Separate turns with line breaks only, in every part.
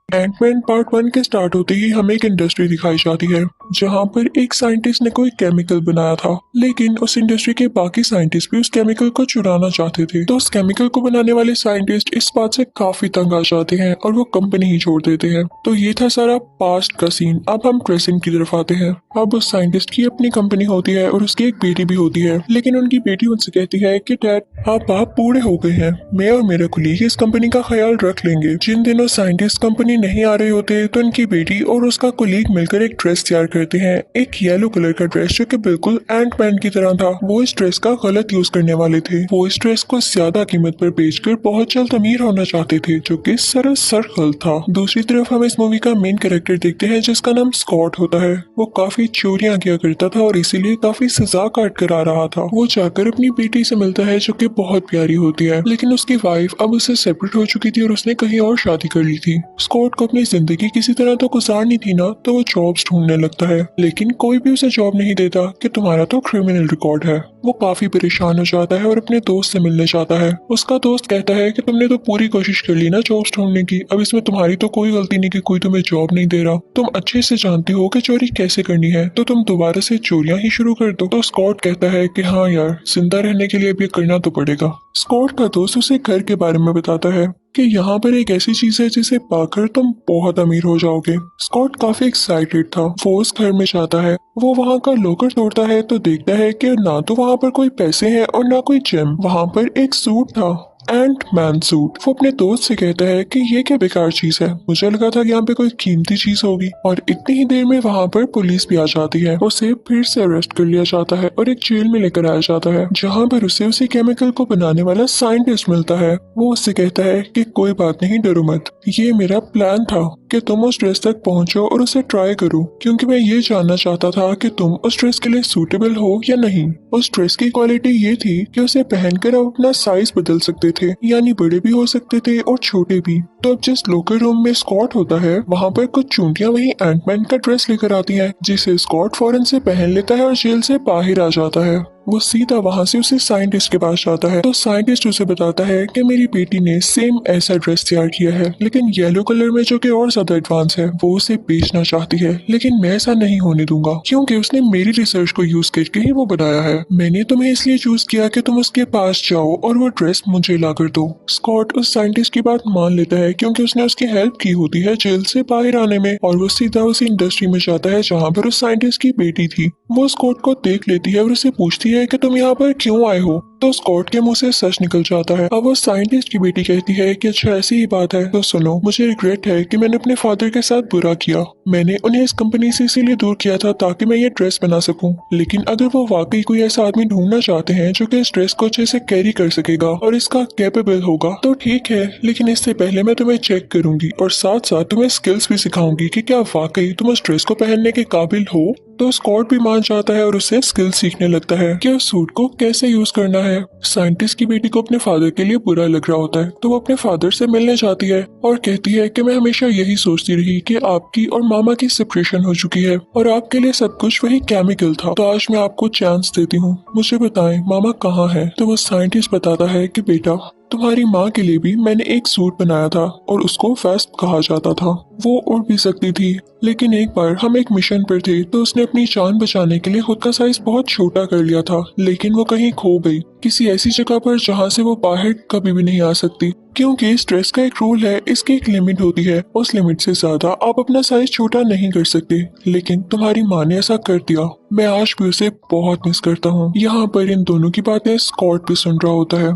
Ant-Man part 1 के start होते ही हमें एक इंडस्ट्री दिखाई जाती है जहां पर एक साइंटिस्ट ने कोई केमिकल बनाया था, लेकिन उस इंडस्ट्री के बाकी साइंटिस्ट भी उस केमिकल को चुराना चाहते थे। तो उस केमिकल को बनाने वाले साइंटिस्ट इस बात से काफी तंग आ जाते हैं और वो कंपनी ही छोड़ देते हैं। तो ये था सारा पास्ट का सीन। अब हम प्रेजेंट की तरफ आते हैं। अब उस साइंटिस्ट की अपनी कंपनी होती है और उसकी एक बेटी भी होती है, लेकिन उनकी बेटी उनसे कहती है कि डैड, अब आप बूढ़े हो गए हैं, मैं और मेरे कुलीग इस कंपनी का ख्याल रख लेंगे। जिन दिनों साइंटिस्ट कंपनी नहीं आ रहे होते तो उनकी बेटी और उसका कुलीग मिलकर एक ड्रेस तैयार करते हैं, एक येलो कलर का ड्रेस जो कि बिल्कुल एंटमैन की तरह था। वो इस ड्रेस का गलत यूज करने वाले थे। वो इस ड्रेस को ज्यादा कीमत पर बेचकर बहुत जल्द अमीर होना चाहते थे, जो कि सरासर गलत था। दूसरी तरफ हम इस मूवी का मेन कैरेक्टर देखते हैं जिसका नाम स्कॉट होता है। वो काफी चोरियां किया करता था और इसीलिए काफी सजा काट कर आ रहा था। वो जाकर अपनी बेटी से मिलता है जो कि बहुत प्यारी होती है, लेकिन उसकी वाइफ अब उससे सेपरेट हो चुकी थी और उसने कहीं और शादी कर ली थी। स्कॉट को अपनी जिंदगी किसी तरह तो गुजारनी थी ना, तो वो जॉब्स ढूंढने लगता है, लेकिन कोई भी उसे जॉब नहीं देता कि तुम्हारा तो क्रिमिनल रिकॉर्ड है। वो काफी परेशान हो जाता है और अपने दोस्त से मिलने चाहता है। उसका दोस्त कहता है कि तुमने तो पूरी कोशिश कर ली ना जॉब्स ढूंढने की, अब इसमें तुम्हारी तो कोई गलती नहीं कि कोई तुम्हें जॉब नहीं दे रहा। तुम अच्छे से जानती हो कि चोरी कैसे करनी है, तो तुम दोबारा से चोरियां ही शुरू कर दो। तो स्कॉट कहता है कि हाँ यार, जिंदा रहने के लिए अब ये करना तो पड़ेगा। स्कॉट का दोस्त उसे घर के बारे में बताता है कि यहाँ पर एक ऐसी चीज है जिसे पाकर तुम बहुत अमीर हो जाओगे। स्कॉट काफी एक्साइटेड था। वो उस घर में जाता है। वो वहाँ का लॉकर तोड़ता है तो देखता है कि ना तो वहाँ पर कोई पैसे हैं और ना कोई जेम। वहाँ पर एक सूट था, एंट मैन सूट। वो अपने दोस्त से कहता है कि ये क्या बेकार चीज है, मुझे लगा था कि यहाँ पे कोई कीमती चीज होगी। और इतनी ही देर में वहाँ पर पुलिस भी आ जाती है। उसे फिर से अरेस्ट कर लिया जाता है और एक जेल में लेकर आया जाता है, जहाँ पर उसे उसी केमिकल को बनाने वाला साइंटिस्ट मिलता है। वो उससे कहता है कि कोई बात नहीं, डरो मत, ये मेरा प्लान था कि तुम उस ड्रेस तक पहुंचो और उसे ट्राई करो, क्योंकि मैं ये जानना चाहता था कि तुम उस ड्रेस के लिए सूटेबल हो या नहीं। उस ड्रेस की क्वालिटी ये थी कि उसे पहनकर आप अपना साइज बदल सकते थे, यानी बड़े भी हो सकते थे और छोटे भी। तो अब जिस लोकर रूम में स्कॉट होता है, वहाँ पर कुछ चूंटियां वही एंटमैन का ड्रेस लेकर आती हैं, जिसे स्कॉट फौरन से पहन लेता है और जेल से बाहर आ जाता है। वो सीधा वहाँ से उसे साइंटिस्ट के पास जाता है। तो साइंटिस्ट उसे बताता है कि मेरी बेटी ने सेम ऐसा ड्रेस तैयार किया है, लेकिन येलो कलर में, जो कि और ज्यादा एडवांस है। वो उसे बेचना चाहती है, लेकिन मैं ऐसा नहीं होने दूंगा, क्योंकि उसने मेरी रिसर्च को यूज करके ही वो बनाया है। मैंने तुम्हें इसलिए चूज किया कि तुम उसके पास जाओ और वो ड्रेस मुझे ला कर दो। स्कॉट उस साइंटिस्ट की बात मान लेता है, क्योंकि उसने उसकी हेल्प की होती है जेल से बाहर आने में। और वो सीधा उसी इंडस्ट्री में जाता है जहाँ पर उस साइंटिस्ट की बेटी थी। वो स्कॉट को देख लेती है और उसे पूछती है कि तुम यहाँ पर क्यों आए हो। तो स्कॉट के मुंह से सच निकल जाता है। अब वो साइंटिस्ट की बेटी कहती है कि अच्छा ऐसी ही बात है, तो सुनो, मुझे रिग्रेट है कि मैंने अपने फादर के साथ बुरा किया। मैंने उन्हें इस कंपनी से इसीलिए दूर किया था ताकि मैं ये ड्रेस बना सकूं। लेकिन अगर वो वाकई कोई ऐसा आदमी ढूंढना चाहते हैं जो कि इस ड्रेस को अच्छे से कैरी कर सकेगा और इसका कैपेबल होगा, तो ठीक है, लेकिन इससे पहले मैं तुम्हें चेक करूंगी और साथ साथ तुम्हें स्किल्स भी सिखाऊंगी कि क्या वाकई तुम उस ड्रेस को पहनने के काबिल हो। तो स्कॉट भी मान जाता है और उससे स्किल सीखने लगता है कि उस सूट को कैसे यूज करना है। साइंटिस्ट की बेटी को अपने फादर के लिए बुरा लग रहा होता है, तो वो अपने फादर से मिलने जाती है और कहती है कि मैं हमेशा यही सोचती रही कि आपकी और मामा की सेपरेशन हो चुकी है और आपके लिए सब कुछ वही केमिकल था। तो आज मैं आपको चांस देती हूँ, मुझे बताएं मामा कहाँ है। तो वो साइंटिस्ट बताता है कि बेटा, तुम्हारी माँ के लिए भी मैंने एक सूट बनाया था और उसको वेस्ट कहा जाता था। वो उड़ भी सकती थी, लेकिन एक बार हम एक मिशन पर थे तो उसने अपनी जान बचाने के लिए खुद का साइज बहुत छोटा कर लिया था, लेकिन वो कहीं खो गई, किसी ऐसी जगह पर जहाँ से वो बाहर कभी भी नहीं आ सकती। क्योंकि इस ड्रेस का एक रूल है, इसकी एक लिमिट होती है, उस लिमिट से ज्यादा आप अपना साइज छोटा नहीं कर सकते। लेकिन तुम्हारी माँ ने ऐसा कर दिया। मैं आज भी उसे बहुत मिस करता हूँ। यहाँ पर इन दोनों की बातें स्कॉट भी सुन रहा होता है।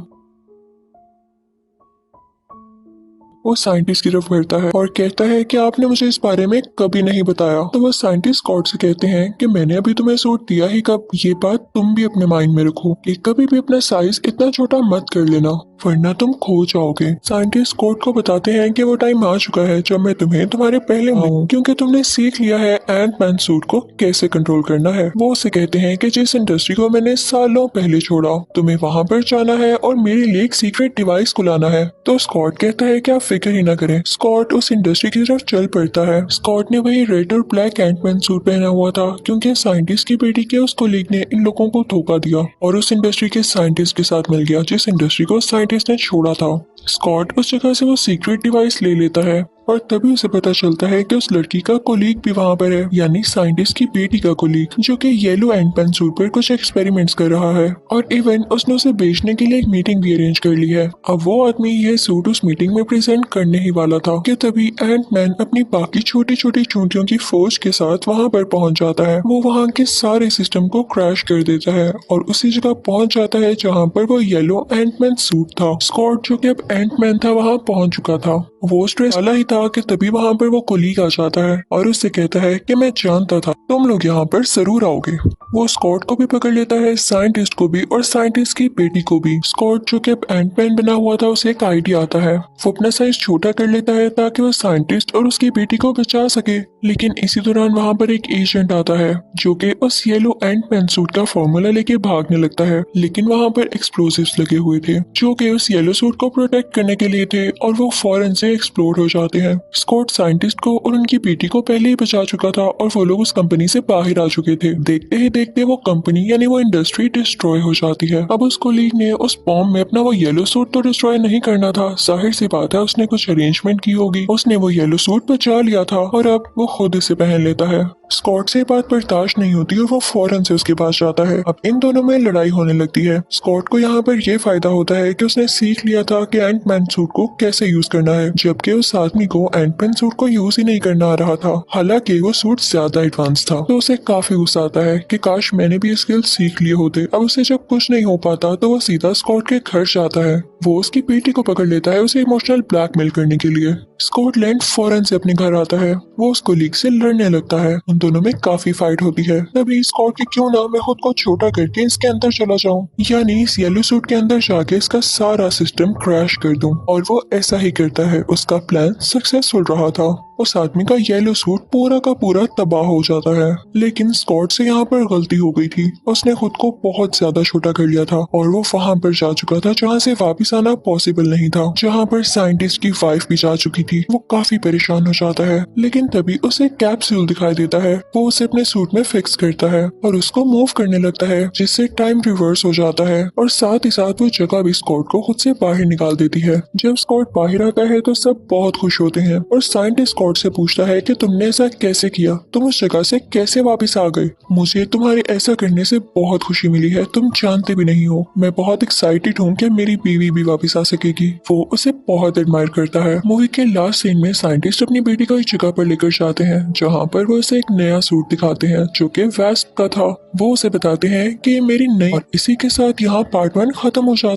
वो साइंटिस्ट की तरफ बढ़ता है और कहता है कि आपने मुझे इस बारे में कभी नहीं बताया। तो वो साइंटिस्ट स्कॉट से कहते हैं कि मैंने अभी तुम्हें सूट दिया ही कब। ये बात तुम भी अपने माइंड में रखो कि कभी भी अपना साइज इतना छोटा मत कर लेना, वरना तुम खो जाओगे। साइंटिस्ट स्कॉट को बताते हैं कि वो टाइम आ चुका है जब मैं तुम्हें तुम्हारे पहले आऊं, क्योंकि तुमने सीख लिया है एंटमैन सूट को कैसे कंट्रोल करना है। वो उसे कहते हैं कि जिस इंडस्ट्री को मैंने सालों पहले छोड़ा, तुम्हें वहां पर जाना है और मेरे लिए एक सीक्रेट डिवाइस को लाना है। तो स्कॉट कहता है कि आप फिक्र ही ना करें। स्कॉट उस इंडस्ट्री की तरफ चल पड़ता है। स्कॉट ने वही रेड और ब्लैक एंटमैन सूट पहना हुआ था, क्योंकि साइंटिस्ट की बेटी के उस कोलीग ने इन लोगों को धोखा दिया और उस इंडस्ट्री के साइंटिस्ट के साथ मिल गया जिस इंडस्ट्री को साइंटिस्ट ने छोड़ा था। स्कॉट उस जगह से वो सीक्रेट डिवाइस ले लेता है और तभी उसे पता चलता है कि उस लड़की का कोलीग भी वहाँ पर है, यानी साइंटिस्ट की बेटी का कोलीग, जो कि येलो एंड पेन सूट पर कुछ एक्सपेरिमेंट्स कर रहा है और इवन उसने उसे बेचने के लिए एक मीटिंग भी अरेंज कर ली है। अब वो आदमी यह सूट उस मीटिंग में प्रेजेंट करने ही वाला था कि तभी एंट मैन अपनी बाकी छोटी छोटी चूंटियों की फौज के साथ वहाँ पर पहुंच जाता है। वो वहाँ के सारे सिस्टम को क्रैश कर देता है और उसी जगह पहुंच जाता है जहाँ पर वो येलो एंट मैन सूट था। स्कॉट जो कि अब एंट मैन था वहाँ पहुंच चुका था। वो स्ट्रेस वाला ही था कि तभी वहाँ पर वो कोलीग आ जाता है और उससे कहता है कि मैं जानता था तुम लोग यहाँ पर जरूर आओगे। वो स्कॉट को भी पकड़ लेता है, साइंटिस्ट को भी और साइंटिस्ट की बेटी को भी। स्कॉट जो कि अब एंटमैन बना हुआ था उसे एक आइडिया आता है। वो अपना साइज छोटा कर लेता है ताकि वो साइंटिस्ट और उसकी बेटी को बचा सके। लेकिन इसी दौरान वहाँ पर एक एजेंट आता है जो कि उस येलो एंटमैन सूट का फॉर्मूला लेके भागने लगता है, लेकिन वहाँ पर एक्सप्लोसिव्स लगे हुए थे जो कि उस येलो सूट को प्रोटेक्ट करने के लिए थे और वो फौरन से एक्सप्लोड हो जाते हैं। स्कॉट साइंटिस्ट को और उनकी बेटी को पहले ही बचा चुका था और वो लोग उस कंपनी से बाहर आ चुके थे। देखते ही देखते वो कंपनी यानी वो इंडस्ट्री डिस्ट्रॉय हो जाती है। अब उस कोलीग ने उस बॉम्ब में अपना वो येलो सूट तो डिस्ट्रॉय नहीं करना था, जाहिर सी बात है उसने कुछ अरेंजमेंट की होगी। उसने वो येलो सूट बचा लिया था और अब वो खुद इसे पहन लेता है। स्कॉट से बात बर्दाश्त नहीं होती और वो फौरन से उसके पास जाता है। अब इन दोनों में लड़ाई होने लगती है। स्कॉट को यहाँ पर यह फायदा होता है कि उसने सीख लिया था कि एंटमैन सूट को कैसे यूज करना है, जबकि उस आदमी को एंटमैन सूट को यूज ही नहीं करना आ रहा था। हालांकि वो सूट ज्यादा एडवांस था, तो उसे काफी गुस्सा आता है कि काश मैंने भी स्किल सीख लिए होते। अब उसे जब कुछ नहीं हो पाता तो वो सीधा स्कॉट के घर जाता है। वो उसकी बेटी को पकड़ लेता है उसे इमोशनल ब्लैकमेल करने के लिए। स्कॉटलैंड फौरन से अपने घर आता है। वो उस कोलीग से लड़ने लगता है। उन दोनों में काफी फाइट होती है। तभी स्कॉट की क्यों ना मैं खुद को छोटा करके इसके अंदर चला जाऊं, यानी इस येलो सूट के अंदर जाके इसका सारा सिस्टम क्रैश कर दूं। और वो ऐसा ही करता है। उसका प्लान सक्सेसफुल रहा था। उस आदमी का येलो सूट पूरा का पूरा तबाह हो जाता है। लेकिन स्कॉट से यहाँ पर गलती हो गई थी। उसने खुद को बहुत ज्यादा छोटा कर लिया था और वो वहां पर जा चुका था जहाँ से वापस आना पॉसिबल नहीं था, जहाँ पर साइंटिस्ट की वाइफ भी जा चुकी थी। वो काफी परेशान हो जाता है। लेकिन तभी उसे कैप्सूल दिखाई देता है। वो उसे अपने सूट में फिक्स करता है और उसको मूव करने लगता है, जिससे टाइम रिवर्स हो जाता है और साथ ही साथ वो जगह भी स्कॉट को खुद से बाहर निकाल देती है। जब स्कॉट बाहर आता है तो सब बहुत खुश होते हैं और साइंटिस्ट स्कॉट से पूछता है कि तुमने ऐसा कैसे किया, तुम उस जगह से कैसे वापस आ गए। मुझे तुम्हारे ऐसा करने से बहुत खुशी मिली है, तुम जानते भी नहीं हो। मैं बहुत एक्साइटेड हूँ कि मेरी बीवी भी वापस आ सकेगी। वो उसे बहुत एडमायर करता है। मूवी के लास्ट सीन में साइंटिस्ट अपनी बेटी को एक जगह पर लेकर जाते हैं जहाँ पर वो उसे एक नया सूट दिखाते हैं जो कि वेस्प का था। वो उसे बताते हैं कि ये मेरी नई, और इसी के साथ यहाँ पार्ट 1 खत्म हो जाता है।